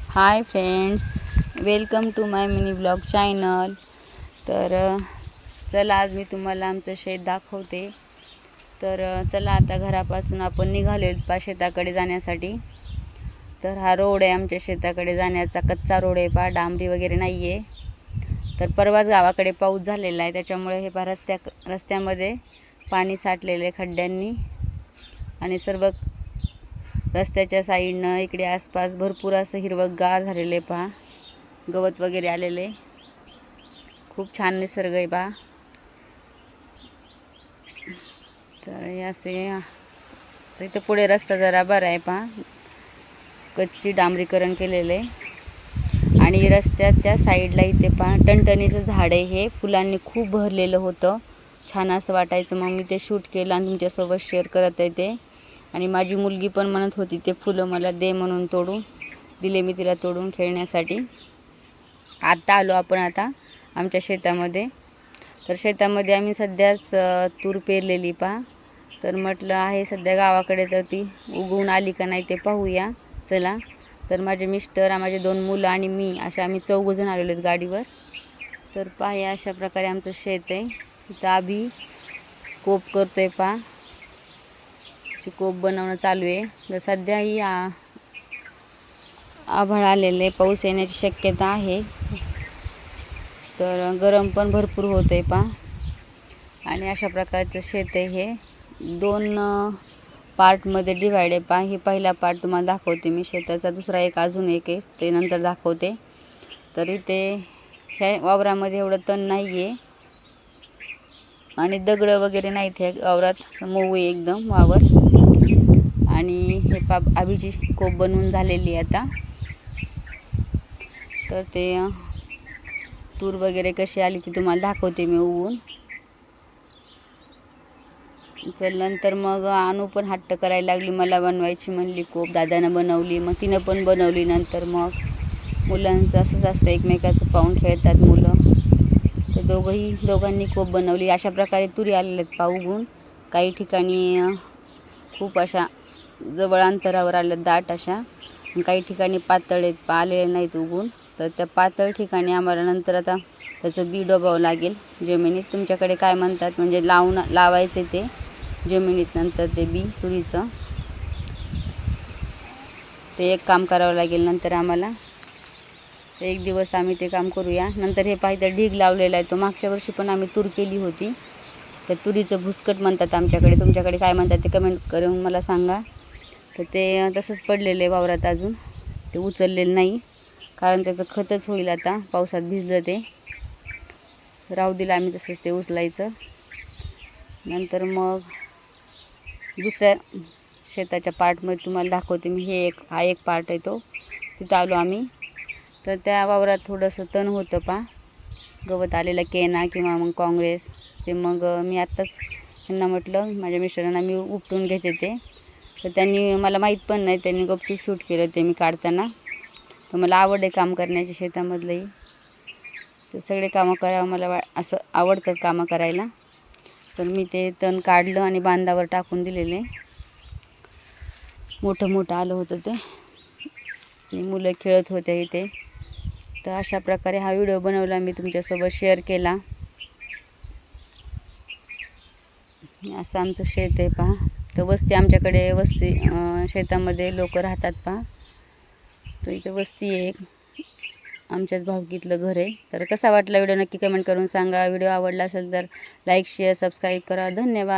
High friends, welcome to my mini blog channel. तर चला आज मी तुम्हाला आमचं शेत दाखवते. तर चला आता घरापासून आपण निघालो शेताकडे जाण्यासाठी. तर हा रोड आहे आमच्या शेताकडे जाण्याचा, कच्चा रोड आहे पहा, डांबरी वगैरे नाही आहे. तर परवाच गावाकडे पाऊस झालेला आहे, त्याच्यामुळे हे पहा रस्त्यामध्ये पाणी साठलेलं आहे खड्ड्यांनी. आणि सर्व रस्त्याच्या साईडनं इकडे आसपास भरपूर असं हिरवंगार झालेलं आहे पहा, गवत वगैरे आलेले, खूप छान निसर्ग आहे पहा. तर हे असे तर इथं पुढे रस्ता जरा बरा आहे पहा, कच्ची डांबरीकरण केलेलं आहे. आणि रस्त्याच्या साईडला इथे पहा टणटणीचं झाड आहे, हे फुलांनी खूप भरलेलं होतं, छान असं वाटायचं. मग मी ते शूट केलं आणि तुमच्यासोबत शेअर करत आहे ते. आणि माझी मुलगी पण म्हणत होती ते फुलं मला दे म्हणून, तोडून दिले मी तिला तोडून खेळण्यासाठी. आता आलो आपण आता आमच्या शेतामध्ये. तर शेतामध्ये आम्ही सध्याच तूर पेरलेली पहा. तर म्हटलं आहे सध्या गावाकडे, तर ती उगवून आली का नाही ते पाहूया चला. तर माझे मिस्टर, माझे 2 मुलं आणि मी, अशा आम्ही 4 जण आलेलो आहेत गाडीवर. तर पहा या अशा प्रकारे आमचं शेत आहे. इथं आभी कोप करतोय पहा, कोप बनवणं चालू आहे. तर सध्याही आभाळ आलेले, पाऊस येण्याची शक्यता आहे. तर गरम पण भरपूर होतं आहे पहा. आणि अशा प्रकारचं शेत आहे हे. 2 पार्टमध्ये डिवाइड आहे पहा. हे पहिला पार्ट तुम्हाला दाखवते मी शेताचा, दुसरा एक अजून एक आहे ते नंतर दाखवते. तर इथे ह्या वावरामध्ये एवढं तण नाही आहे आणि दगड वगैरे नाहीत ह्या वावरात, मऊ आहे एकदम वावर. आणि हे आभीची कोप बनवून झालेली आहे आता. तर ते तूर वगैरे कशी आली ती तुम्हाला दाखवते मी उगवून. चल नंतर मग आणू पण हट्ट करायला लागली, मला बनवायची म्हणली कोप. दादानं बनवली, मग तिनं पण बनवली. नंतर मग मुलांचं असंच असतं, एकमेकाचं पाहून खेळतात मुलं. तर दोघांनी कोप बनवली. अशा प्रकारे तुरी आलेल्या आहेत पहा उगवून. काही ठिकाणी खूप अशा जवळ अंतरावर आल्या दाट अशा, काही ठिकाणी पातळ आहेत आलेले नाहीत उगवून. तर त्या पातळ ठिकाणी आम्हाला नंतर आता त्याचं बी डोबावं लागेल जमिनीत. तुमच्याकडे काय म्हणतात म्हणजे लावायचे ते जमिनीत नंतर ते बी तुरीचं, ते एक काम करावं लागेल नंतर आम्हाला. एक दिवस आम्ही ते काम करूया. नंतर हे पाहिजे ढीग लावलेला आहे तो, मागच्या वर्षी पण आम्ही तूर केली होती. तर तुरीचं भुसकट म्हणतात आमच्याकडे, तुमच्याकडे काय म्हणतात ते कमेंट करून मला सांगा. तर ते तसंच पडलेलं आहे वावरात, अजून ते उचललेलं नाही, कारण त्याचं खतच होईल आता पावसात भिजलं ते. राहू दिलं आम्ही तसंच ते उचलायचं. नंतर मग दुसऱ्या शेताच्या पार्टमध्ये तुम्हाला दाखवते मी. हा एक पार्ट आहे तो, तिथं आलो आम्ही. तर त्या वावरात थोडंसं तण होतं पहा, गवत आलेलं केना किंवा मग काँग्रेस. ते मग मी आत्ताच त्यांना म्हटलं, माझ्या मिस्टरांना, मी उपटून घेते ते. तर त्यांनी, मला माहीत पण नाही, त्यांनी गपचूप शूट केलं ते मी काढताना. तर मला आवड आहे काम करण्याची शेतामधलंही. तर सगळे कामं करावं मला असं आवडतं कामं करायला. तर मी ते तण काढलं आणि बांधावर टाकून दिलेले. मोठं आलं होतं ते, मुलं खेळत होते इथे. तर अशा प्रकारे हा व्हिडिओ बनवला, मी तुमच्यासोबत शेअर केला. असं आमचं शेत आहे पहा. तर वस्ती आमच्याकडे, वस्ती शेतामध्ये लोक राहतात पहा. तर इथं वस्ती आहे, आमच्याच भावकीतलं घर आहे. तर कसा वाटला व्हिडिओ नक्की कमेंट करून सांगा. व्हिडिओ आवडला असेल तर लाईक, शेअर, सबस्क्राईब करा. धन्यवाद.